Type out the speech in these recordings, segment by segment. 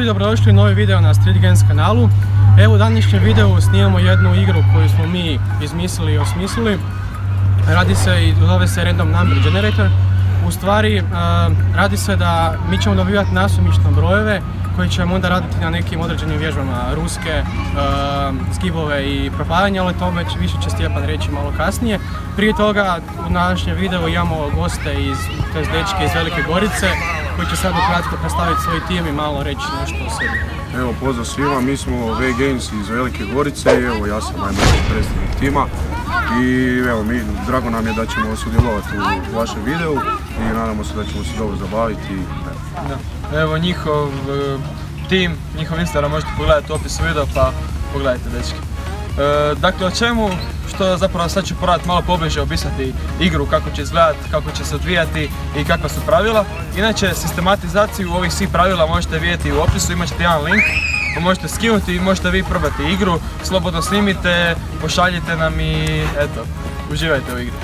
dobrodošli u novi video na Street Games kanalu. Evo u današnjem videu snimamo jednu igru koju smo mi izmislili i osmislili. Radi se i zove se Random Number Generator. U stvari radi se da mi ćemo dobivati nasumično brojeve koji ćemo onda raditi na nekim određenim vježbama, ruske, zgibove i propavanje, ali to već više će Stjepan reći malo kasnije. Prije toga u današnjem videu imamo goste tj. dečke iz Velike Gorice koji će sad ukratko predstaviti svoj tim i malo reći nešto o sebi. Evo, pozdrav svima, mi smo V-Games iz Velike Gorice i evo ja sam najmlađi predstavnik tima i evo drago nam je da ćemo sudjelovati u vašem videu i nadamo se da ćemo se dobro zabaviti. Evo njihov tim, njihov Instagram možete pogledati u opisu videa pa pogledajte dečki. Dakle o čemu, što zapravo sad ću probati malo pobliže opisati igru, kako će izgledati, kako će se odvijati i kakva su pravila. Inače sistematizaciju ovih svih pravila možete vidjeti u opisu, imat ćete jedan link pa možete skinuti i možete vi probati igru, slobodno snimite, pošaljite nam i eto, uživajte u igri.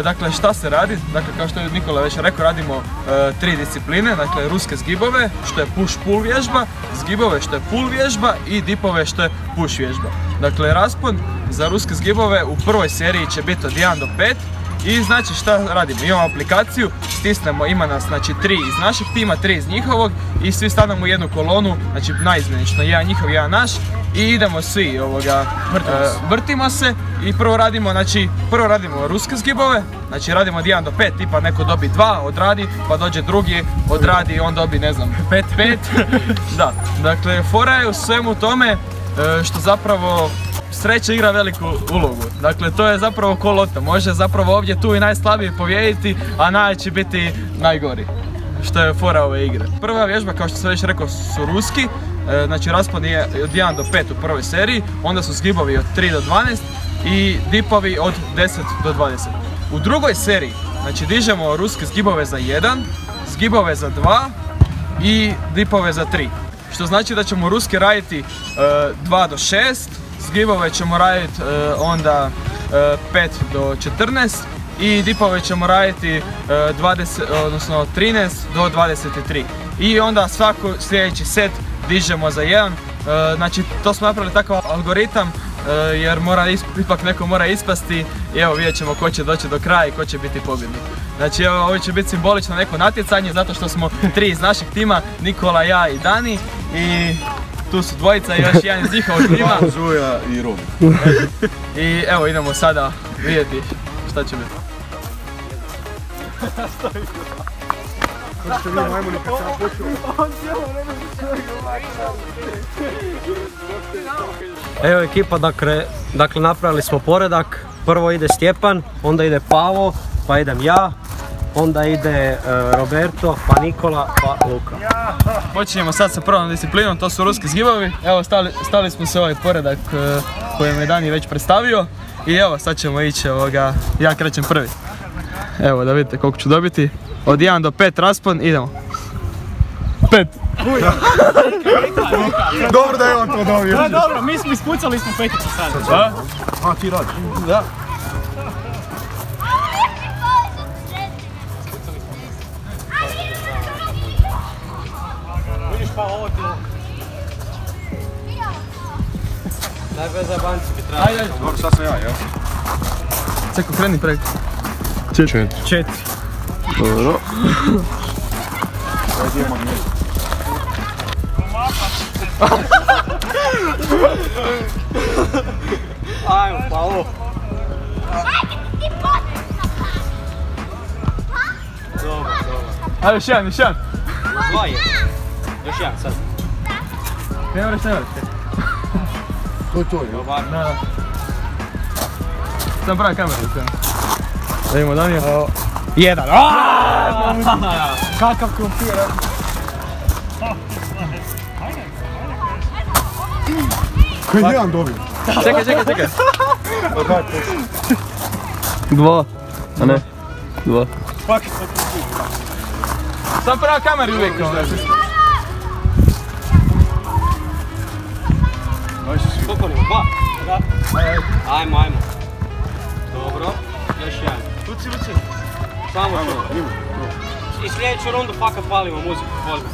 Dakle, šta se radi? Dakle, kao što je Nikola već rekao, radimo 3 discipline, dakle ruske zgibove, što je push-pull vježba, zgibove što je pull vježba i dipove što je push vježba. Dakle, raspon za ruske zgibove u prvoj seriji će biti od 1 do 5 i znači šta radimo? Imamo aplikaciju, stisnemo, ima nas znači 3 iz našeg tima, 3 iz njihovog i svi stanemo u jednu kolonu, znači naizmjenično, jedan njihov, jedan naš i idemo svi vrtimo se i prvo radimo ruske zgibove, znači radimo od 1 do 5, tipa neko dobi 2, odradi, pa dođe drugi, odradi i on dobi ne znam 5. Da, dakle fora je u svemu tome što zapravo sreća igra veliku ulogu. Dakle, to je zapravo ko loto. Može zapravo ovdje tu i najslabiji pobijediti, a najveći biti najgori. Što je fora ove igre. Prva vježba, kao što sam već rekao, su ruski. Znači, raspon je od 1 do 5 u prvoj seriji. Onda su zgibovi od 3 do 12 i dipovi od 10 do 20. U drugoj seriji, znači, dižemo ruske zgibove za 1, zgibove za 2 i dipove za 3. Što znači da ćemo ruske raditi 2 do 6, zgibove ćemo raditi onda 5 do 14 i dipove ćemo raditi 13 do 23. I onda svako sljedeći set dižemo za 1. Znači to smo napravili takav algoritam jer ipak neko mora ispasti i evo vidjet ćemo ko će doći do kraja i ko će biti pobjednik. Znači evo ovo će biti simbolično neko natjecanje zato što smo 3 iz našeg tima, Nikola, ja i Dani i tu su dvojica i još jedan iz njihovog tima. Zuja i Robi. I evo idemo sada vidjeti šta će biti. Evo ekipa, dakle napravili smo poredak. Prvo ide Stjepan, onda ide Pavo, pa idem ja, onda ide Roberto, pa Nikola, pa Luka. Počinjemo sad sa prvom disciplinom, to su ruski zgibovi. Evo stali smo se ovaj poredak koji je Dani već predstavio. I evo sad ćemo ići, ja krećem prvi. Evo da vidite koliko ću dobiti. Od 1 do 5 raspon, idemo. 5. Dobro da je on to dobio. Da, dobro, mi smo ispucali smo peticu sad. A ti radiš? Da. Vidiš pa ovo ti... Najbolje za banci bi trebalo. Ajde. Dobro, sad sam ja, jel? Ceko, kreni preko. 4. Dobro. Ovdje je magnet. Ajmo, pa ovo. Dobro. Ajde, još jedan. 2 je. Još jedan sad. Ne moraš. To je. Da. Sam pravi kameru. Da imamo Danija. 1. Kakav krumpir. Koji jedan dobio? Čekaj. 2. A ne? 2. Sam pravi kameru uvijek. Koliko nima? 2? Ajmo. Dobro, još jedan. Luci. Samo to. I sljedeću rundu fakat palimo muziku, pozdrav.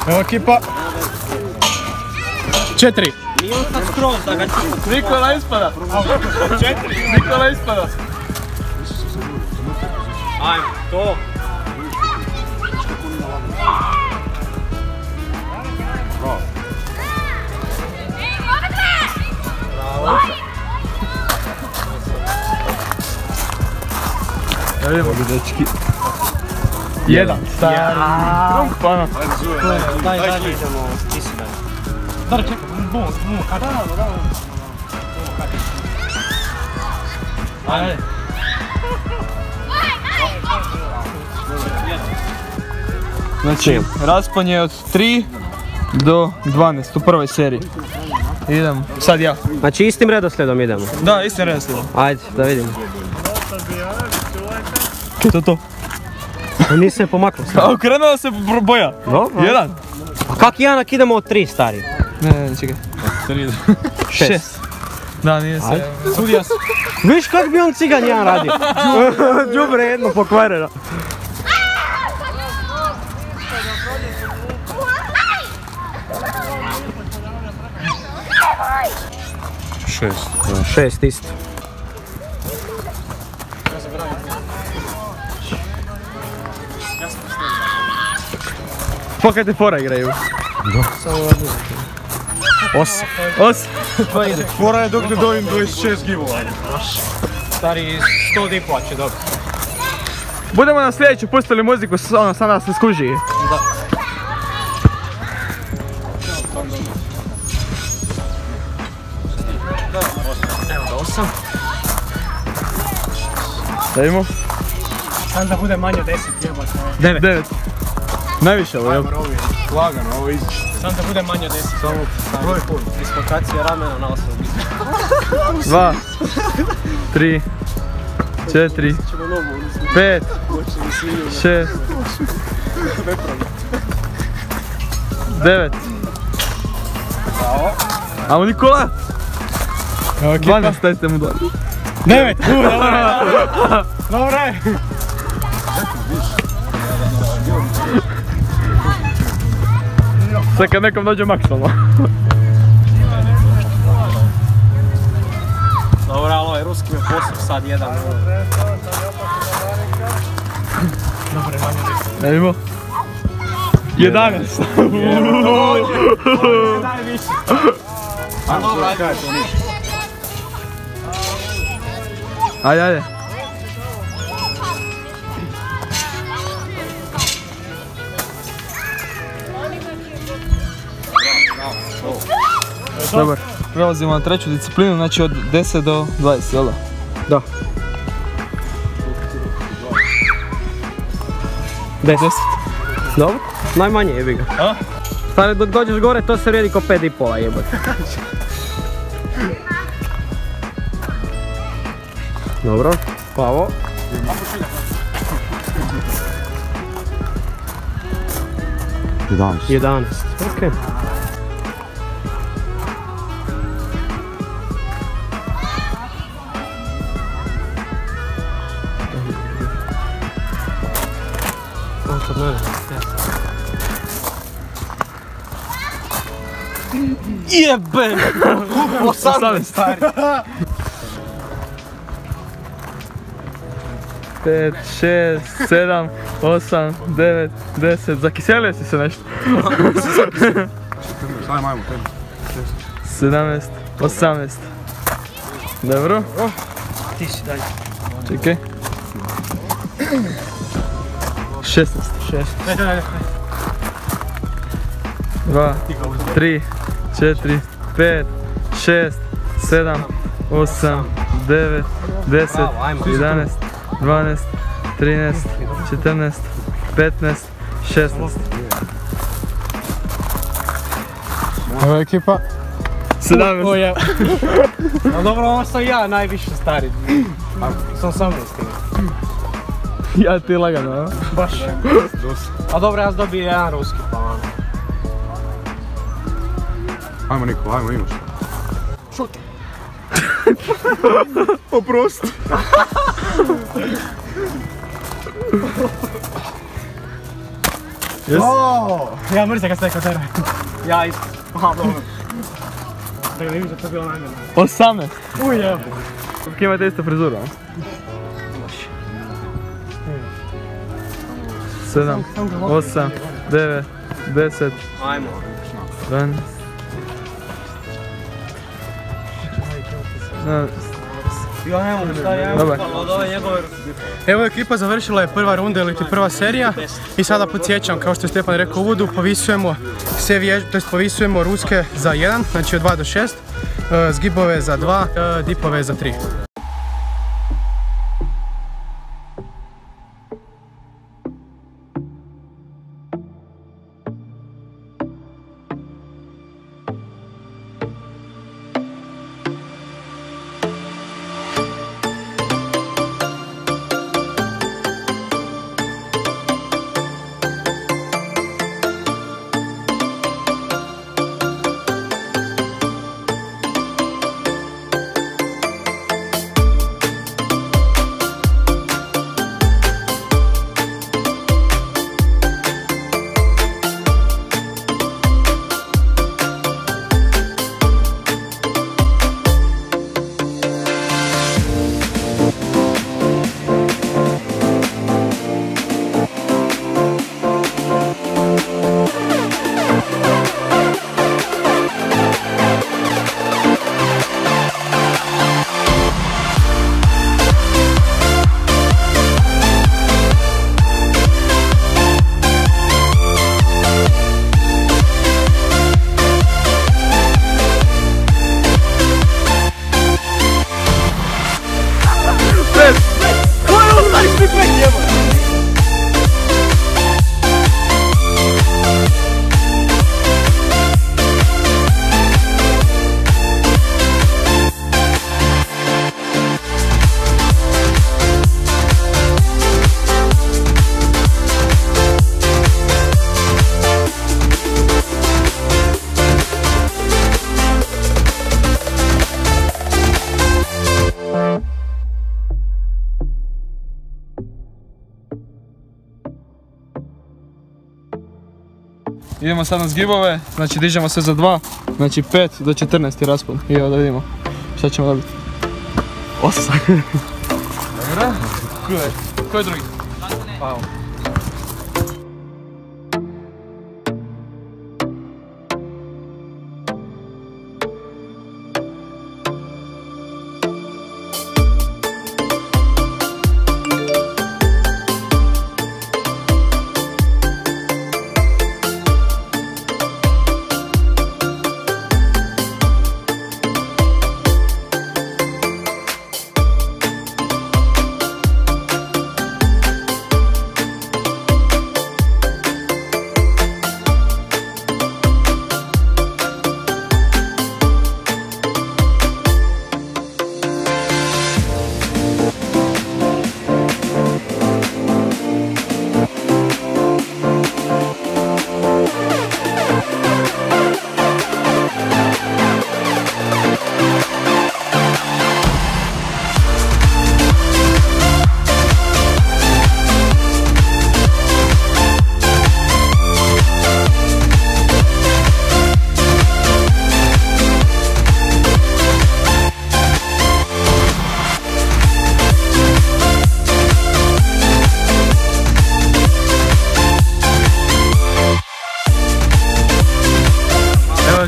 Evo ekipa. 4. Nije on sad skroz da ga ću. Nikola ispada. 4. Nikola ispada. Ajmo, to. Bravo. Da vidimo bi dečki. 1. Stari. Krunk pana. Daj, idemo. Ti si daj. Dar, čekaj, bum, kada? Ajde. Znači, raspon je od 3 do 12 u prvoj seriji. Idemo, sad ja. Znači istim redoslijedom idemo. Da, istim redoslijedom. Ajde, da vidimo. To. Nisi se pomaklo stari. A okrenula se boja. Dobro. 1. A kak Janak idemo od 3 stari? Ne, čekaj. 6. Da, nije se. Sudija se. Viš kak bi on cigan jedan radio? Đubre jedno pokvareno. Šest isto. Pokaj te fora igraju. Osam. Fora je dok ne dojim 26 givova. Stari 100 dipova će dobiti. Budemo na sljedeću pustili muziku, ono sad nas ne skuži. Evo da 8. Stavimo. Sam da bude manje 10 jebate. 9. Najviše ovo, jel? Lagano, ovo izići. Sam da bude manje 10. Samo broj pol. Dislokacija ramena na 8. 2, 3, 4, 5, 6, 9. Amo Nikola! 12, stavite mu dolje. 9! Dobre! Sad kad nekom dođe maksimalno. Dobro, ali ovaj ruski me posao sad 1. Dobre, manje 10. Ne vidimo. 11. Daj više. Ajde. Dobar, prelazimo na treću disciplinu, znači od 10 do 20, jel da? Da. 10. Dobro, najmanje jebi ga. A? Stari, dok dođeš gore to se vrijedi ko 5 dipova jebate. Dobro, Pavo. Jedanest. Ok. On kod mene. Jebem! 18 stari. 5, 6, 7, 8, 9, 10, zakiselio si se nešto. 17, 18. Dobro. Ti si dalje. Čekaj. 16. 2, 3, 4, 5, 6, 7, 8, 9, 10, 11, 12, 13, 14, 15, 16. Ovo je ekipa. 17. je. No dobro, ovo sam ja najviše stari. Sam 18. Ja ti lagano, a? Baš. A dobro, ja dobio jedan ruski pa ono. Ajmo Niko, ajmo, imaš. Šuti. Oprosti. Ja mrzim kad ste rekao teren. Ja isto. Aha, dobro. Da ga ne vidim da to je bilo namjerno. 18. Uj, evo. Kako imate isto frizuru, a? 7, 8, 9, 10, Ajmo. 11, Ja ne mogu šta je, Dobar. od ove njegove... Evo ekipa završila je prva runda ili prva serija i sada podsjećam, kao što je Stefan rekao u uvodu, povisujemo sve povisujemo ruske za 1, znači od 2 do 6, zgibove za 2, dipove za 3. Idemo sad na zgibove, znači dižemo se za 2, znači 5 do 14 je raspon. I evo da vidimo šta ćemo dobiti. 8. Dobro. Ko je drugi? Pao.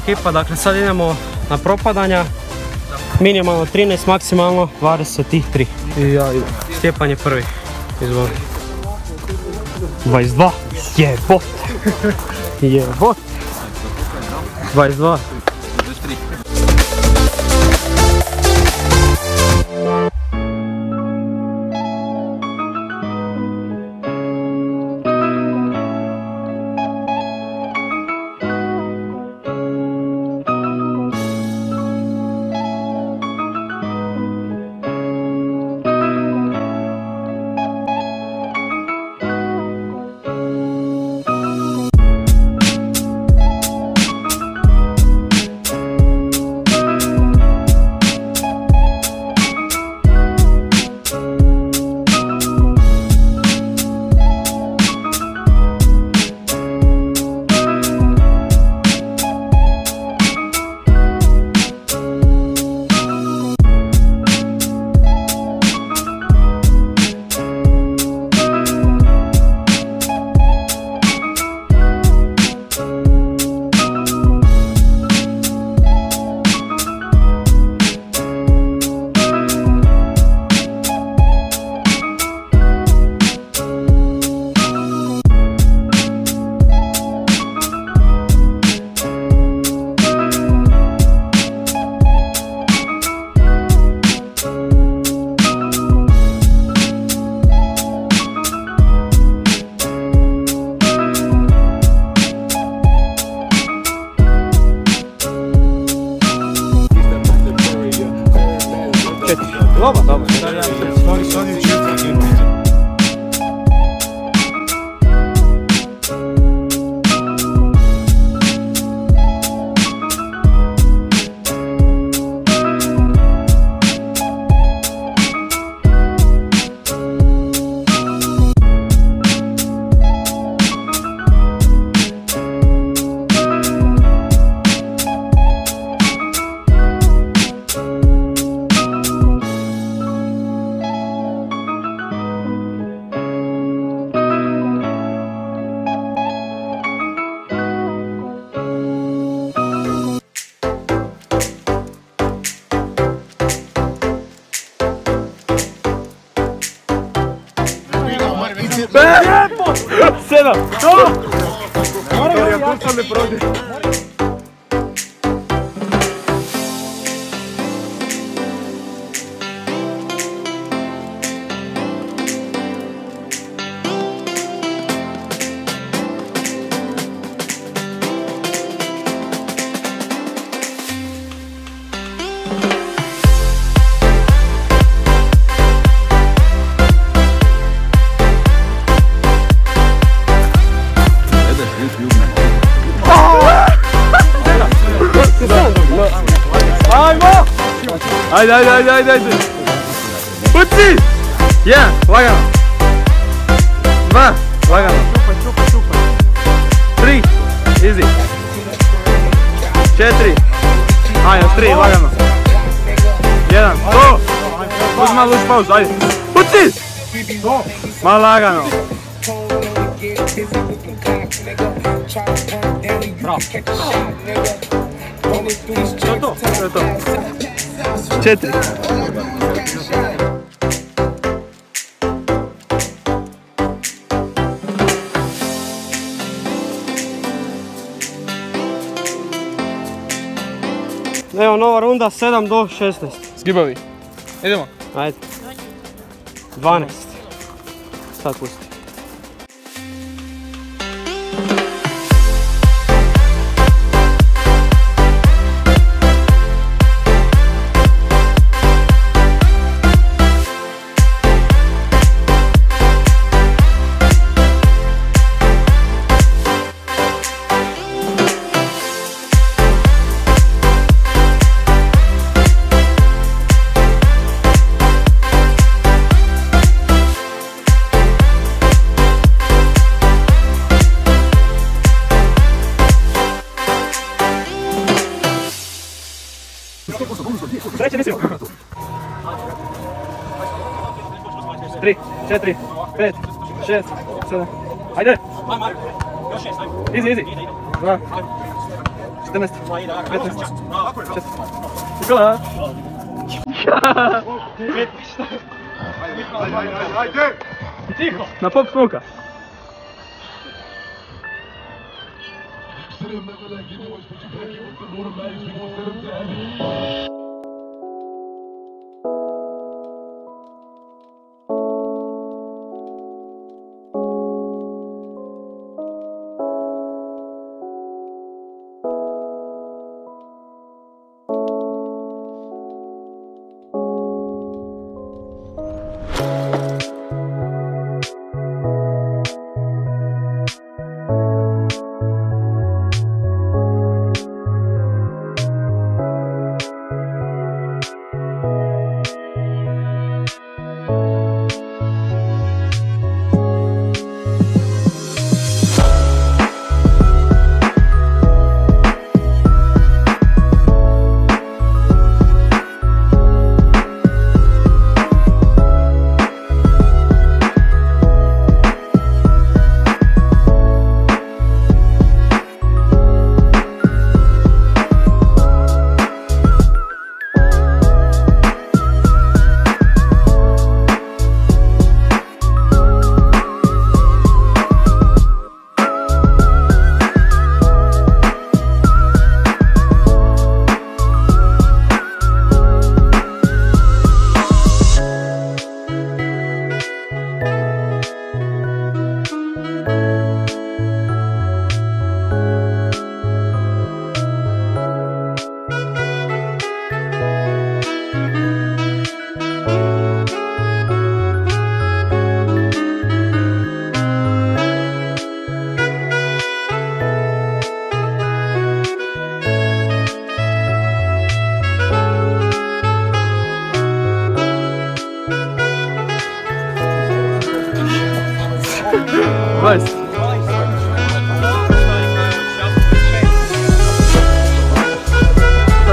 Ekipa, dakle sad idemo na propadanja, minimalno 13, maksimalno 23. I ja idem. Stjepan je prvi, izvoli. 22, jebot, jebot, 22. 4. Dobro. Sad je 4. Sedam! Ajde! Puci! 1, lagano. 2, lagano. 3, easy. 4, ajde, 3, lagano. 1, to! Uzmi malo uz pauzu, ajde. Puci! Malo lagano. Bravo. To je to. 4. Evo nova runda, 7 do 16. Zgibovi. Idemo. Ajde. 12. Sad pusti. Treće mislimo. 3, 4, 5, 6, 7. Ajde! Easy. 2, 14, 15, 16. Nikola! Ajde! Tiho! Na pop smoka!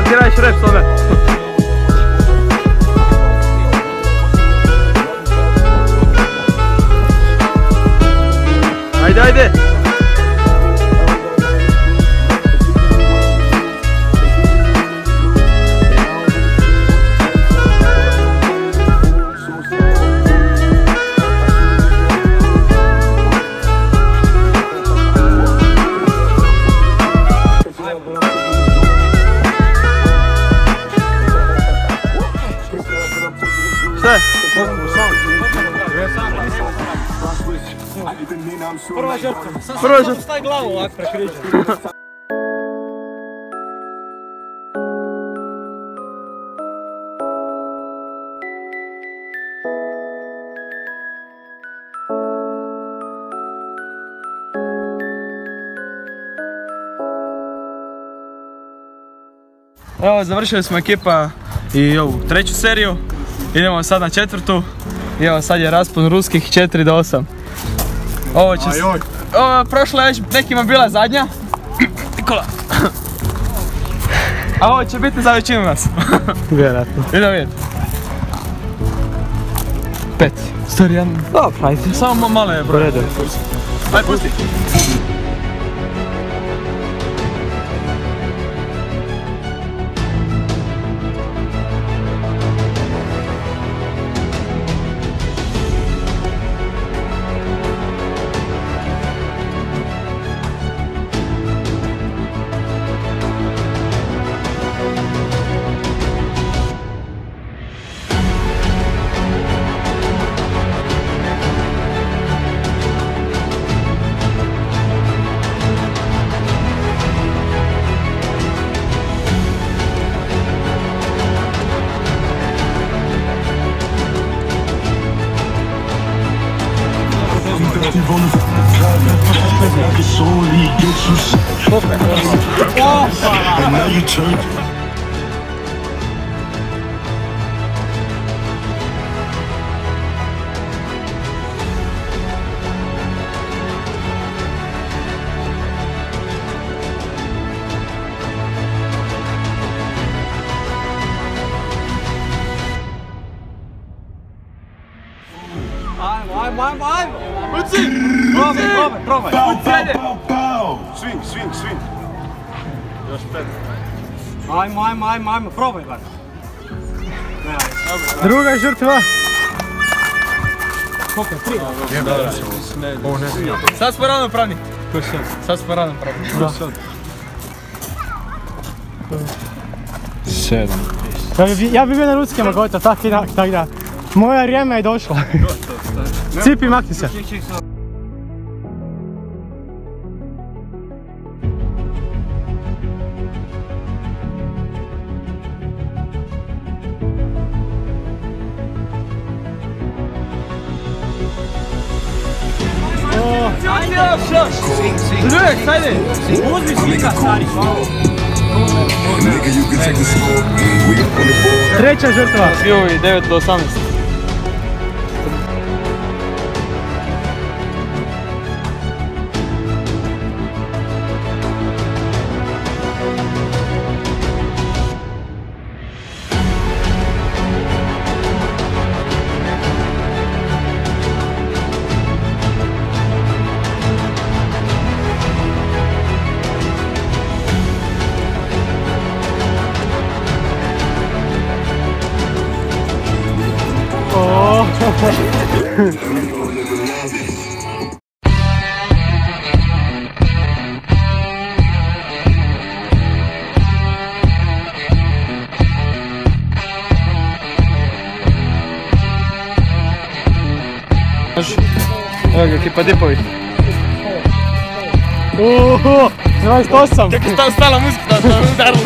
ti radiš rap s ove? Ajde, ajde! Šta je? Prva žrtva. Prva žrtva. Stavi glavu ovako prekrižen. Evo, završili smo ekipa i ovu treću seriju. Idemo sad na četvrtu. I evo, sad je raspon ruskih 4-8. Ovo će se... Prošla je već nekima bila zadnja. Nikola. A ovo će biti za većinu nas. Vjerojatno. Idemo vidjeti. 5. Stari, ja... Dobro, ajde. Samo malo je broj. Redu. Ajde, pusti. Ajmo! Uci! Probaj! Uci, ajde! Swing! Još 5. Ajmo, probaj bar. Druga žrtva. Koliko je? 3? Sad smo ravnopravni. Sad smo ravnopravni. 7. Ja bi bio na ruckama gotov, tak da. Moja vrijeme je došla. Cipi, makni se. Ajde! Uzmi slika, stari. Treća žrtva. Svi ovi 9-18. Evo ga, ekipa Dipovi. 28. Kako stala muzika, da sam udarila.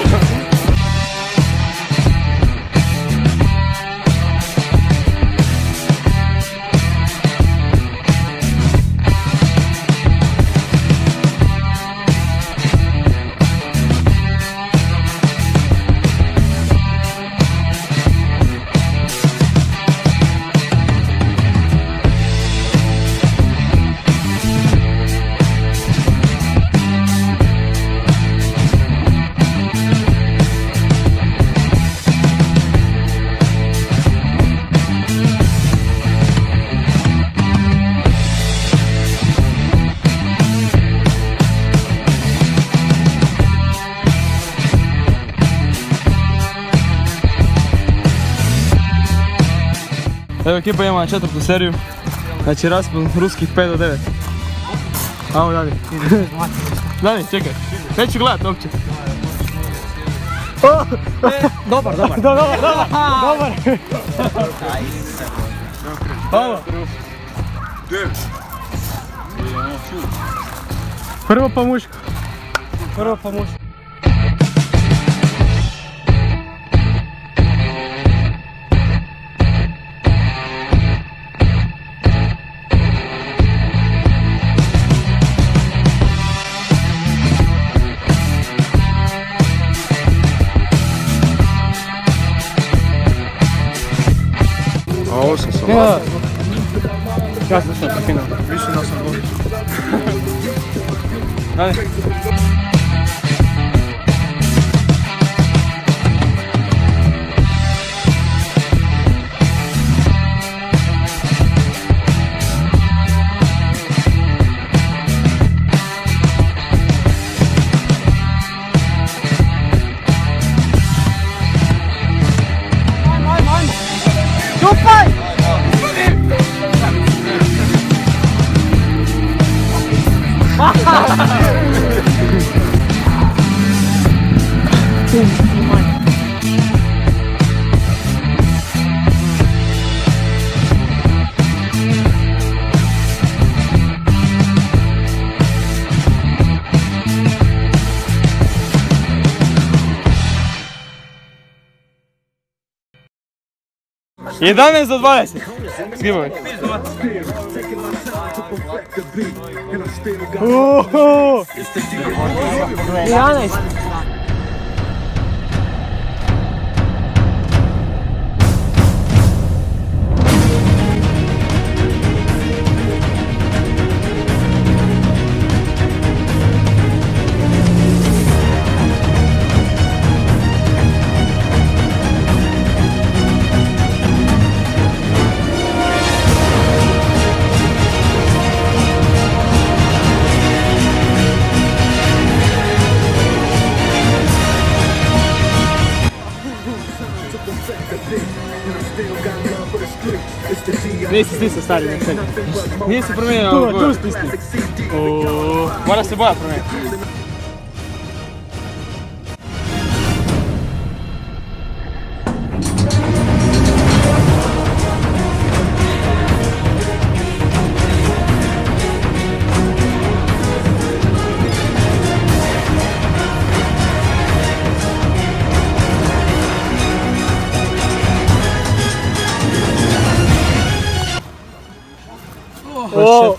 Evo ekipa ima 4. seriju. Znači raspon ruskih 5-9. Amo Dani. Dani, čekaj. Neću gledat uopće. Dobar. Amo. Prvo pa muško. A 8 sam. Ja sam što prekinuo. Mislim da sam bolji. Dani. Jedanaest do 20. Skrivaj. Uuu! 11. Nisi stisao stari, ne čekaj. Nije se promijenio boja. Tu stisni. Mora se boja promijeniti. O!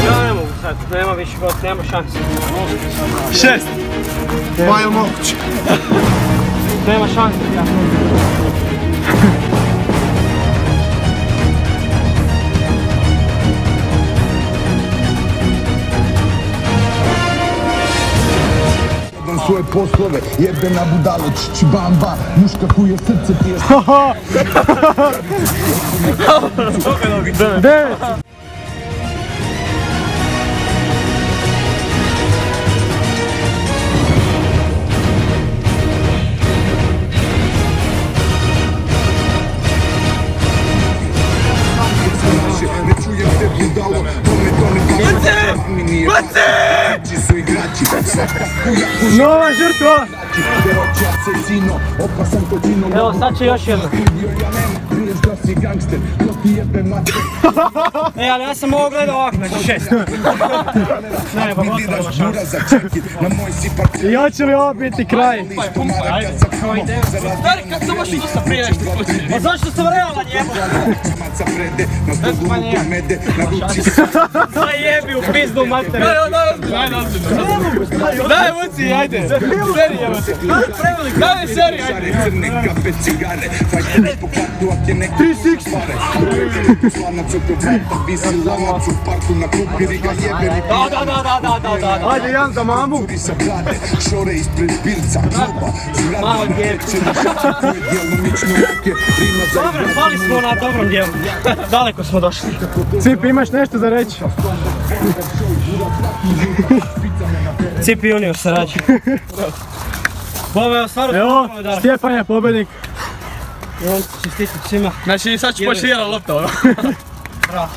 Ja ne mogu sad, nema više god, nema šanse. 6. Pa je moguće. Nema šanse, ja. Svoje poslove, jebena budalo, čičibamba, muška kuje srce ti je... Devet! Nova žrtva! Evo sad će još jedna. smiješ da si gangster, ko ti jebe mater. E, ali ja sam ovo gledao ovako, znači 6. Ne, pa gotovo Na moj si park. I hoće li ovo biti kraj? Stari, kako to baš nisam prije nešto počeli? Pa zašto sam realan jebo? Zajebi u pizdu mater. Daj, Vuci, ajde! Seri, evo se! Daj, seri, ajde! Crne kape cigare, fajteri po kvartu ak je neko 3-6 Slanac oko vrata, visi lanac u parku na klupi riga jeberi. Da. Ajde, Jan za mamu. Turi sa brade, šore ispred pilca, kluba, Malo zgrade, djeve. djelomično ruke, rima za Dobro, pali smo na dobrom dijelu. Daleko smo došli. Cipi, imaš nešto za reći? Cipi junior se rađe. Ovo je stvarno Evo, Stjepan je pobjednik. I on čestitit svima. Znači, sad ću početi igrati lopta, ono. Bravo.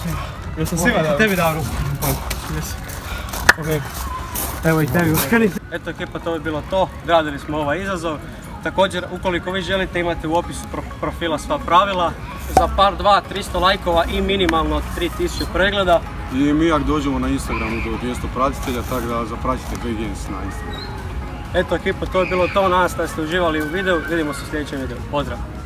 Jel sam svima dao? Tebi dao ruku. Evo i tebi uskani. Eto ekipa, to je bilo to. Gradili smo ovaj izazov. Također, ukoliko vi želite, imate u opisu profila sva pravila. Za par 200-300 lajkova i minimalno 3000 pregleda. I mi jak dođemo na Instagramu do 200 pratitelja, tako da zapratite VG Games na Instagramu. Eto ekipa, to je bilo to. Nadam se da ste uživali u videu. Vidimo se u sljedećem videu. Pozdrav!